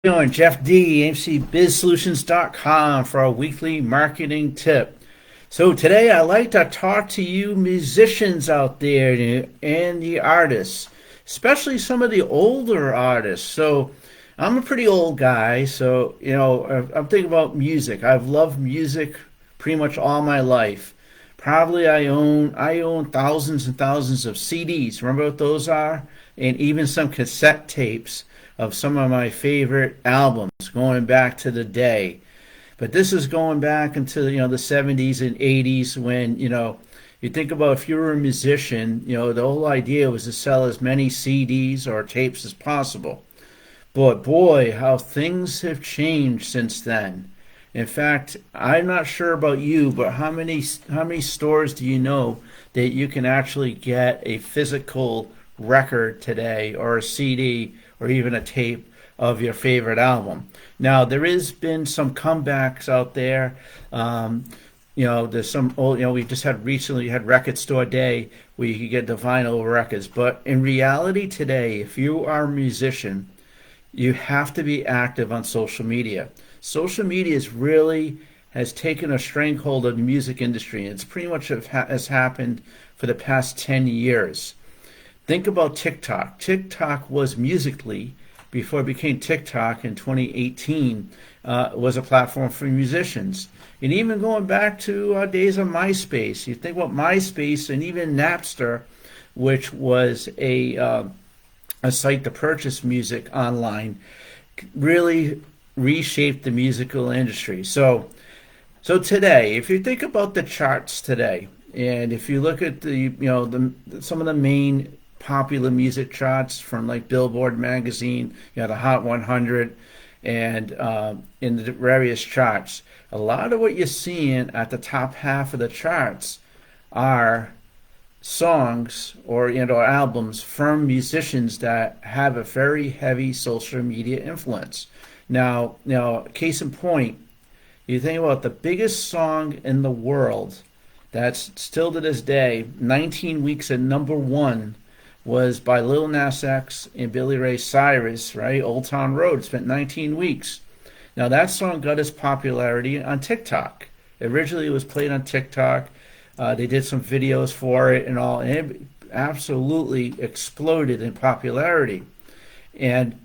Doing Jeff D, AMCBizSolutions.com for our weekly marketing tip. So today I like to talk to you musicians out there and the artists, especially some of the older artists. So I'm a pretty old guy, so I'm thinking about music. I've loved music pretty much all my life. Probably I own thousands and thousands of CDs. Remember what those are? And even some cassette tapes of some of my favorite albums going back to the day. But this is going back into the 70s and 80s when you think about if you were a musician, the whole idea was to sell as many CDs or tapes as possible. But boy, how things have changed since then. In fact, I'm not sure about you, but how many stores do you know that you can actually get a physical record today or a CD or even a tape of your favorite album? Now, there has been some comebacks out there. There's some old, we just had recently had Record Store Day where you could get the vinyl records. But in reality today, if you are a musician, you have to be active on social media. Social media is really has taken a stranglehold of the music industry. It's pretty much has happened for the past 10 years. Think about TikTok. TikTok was Musically, before it became TikTok in 2018, was a platform for musicians. And even going back to days of MySpace, you think about MySpace and even Napster, which was a site to purchase music online, really reshaped the musical industry. So today, if you think about the charts today, and if you look at some of the main popular music charts from like Billboard magazine, the Hot 100, and in the various charts, a lot of what you're seeing at the top half of the charts are songs or albums from musicians that have a very heavy social media influence. Now, case in point, you think about the biggest song in the world that's still to this day 19 weeks at number one was by Lil Nas X and Billy Ray Cyrus, right? Old Town Road spent 19 weeks. Now that song got its popularity on TikTok. Originally it was played on TikTok. They did some videos for it and all, and it absolutely exploded in popularity. And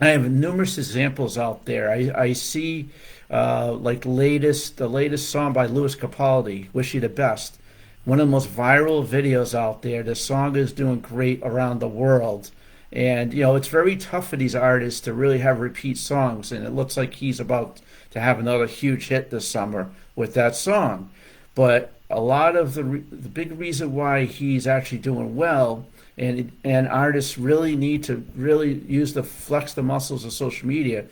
I have numerous examples out there. I see like the latest song by Louis Capaldi, "Wish You the Best." One of the most viral videos out there. The song is doing great around the world. And it's very tough for these artists to really have repeat songs, and it looks like he's about to have another huge hit this summer with that song. But a lot of the big reason why he's actually doing well, and artists really need to really use the flex the muscles of social media,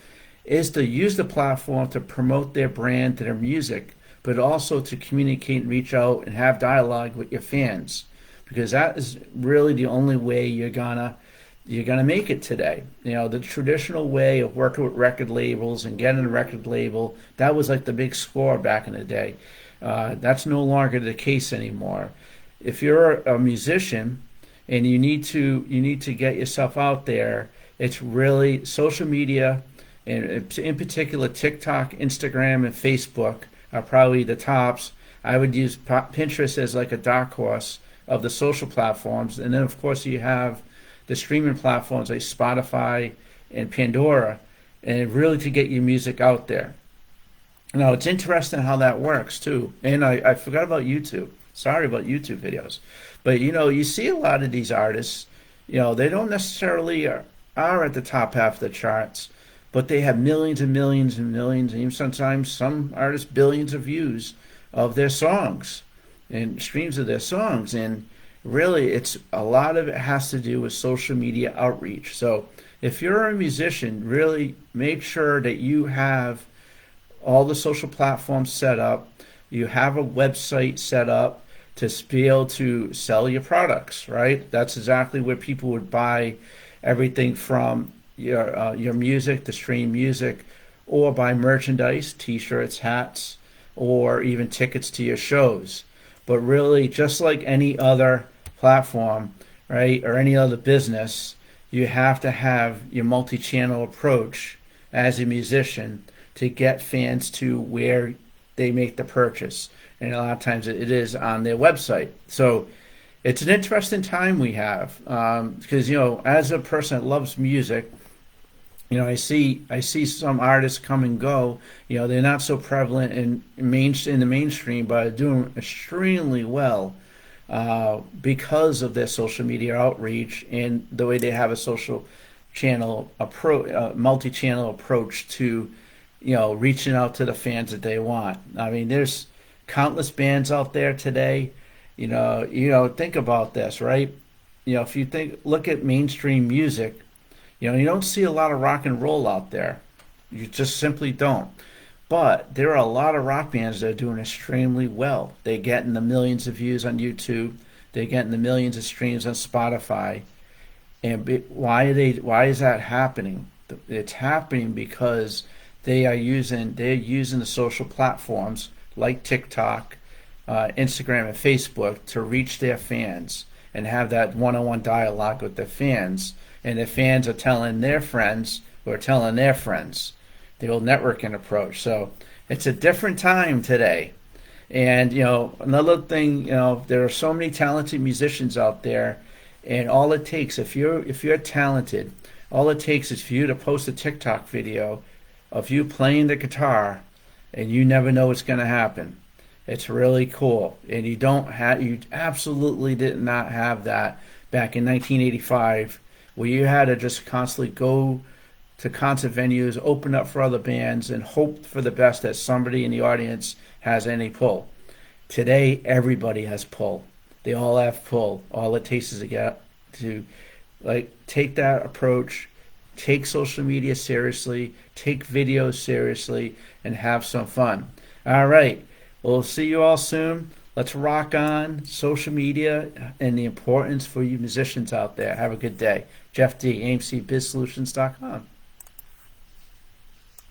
is to use the platform to promote their brand, their music, but also to communicate and reach out and have dialogue with your fans, because that is really the only way you're gonna make it today. The traditional way of working with record labels and getting a record label, that was like the big score back in the day. That's no longer the case anymore. If you're a musician and you need to get yourself out there, it's really social media, and in particular TikTok, Instagram, and Facebook are probably the tops. I would use Pinterest as like a dark horse of the social platforms, and then of course you have the streaming platforms like Spotify and Pandora, and really to get your music out there. Now, it's interesting how that works too. And I forgot about YouTube. Sorry about YouTube videos. But you see a lot of these artists, they don't necessarily are at the top half of the charts, but they have millions and millions and millions, and even sometimes some artists billions of views of their songs and streams of their songs. And really, it's a lot of it has to do with social media outreach. So if you're a musician, really make sure that you have all the social platforms set up. You have a website set up to be able to sell your products, right? That's exactly where people would buy everything from your music, to stream music, or buy merchandise, T-shirts, hats, or even tickets to your shows. But really, just like any other platform, right, or any other business, you have to have your multi-channel approach as a musician to get fans to where they make the purchase. And a lot of times it is on their website. So it's an interesting time we have because as a person that loves music, I see some artists come and go. They're not so prevalent in the mainstream, but are doing extremely well because of their social media outreach and the way they have a social channel approach, multi-channel approach to reaching out to the fans that they want. I mean, there's countless bands out there today. Think about this, right? If you look at mainstream music, you don't see a lot of rock and roll out there. You just simply don't. But there are a lot of rock bands that are doing extremely well. They're getting the millions of views on YouTube. They're getting the millions of streams on Spotify. And why is that happening? It's happening because they're using the social platforms like TikTok, Instagram, and Facebook to reach their fans and have that one-on-one dialogue with their fans. And the fans are telling their friends who are telling their friends, the old networking approach. So it's a different time today. And another thing, there are so many talented musicians out there, and all it takes, if you're talented, all it takes is for you to post a TikTok video of you playing the guitar, and you never know what's going to happen. It's really cool, and you absolutely did not have that back in 1985, where you had to just constantly go to concert venues, open up for other bands, and hope for the best that somebody in the audience has any pull. Today, everybody has pull. They all have pull. All it takes is to take that approach, take social media seriously, take videos seriously, and have some fun. All right. We'll see you all soon. Let's rock on social media and the importance for you musicians out there. Have a good day. Jeff D, AMCBizSolutions.com.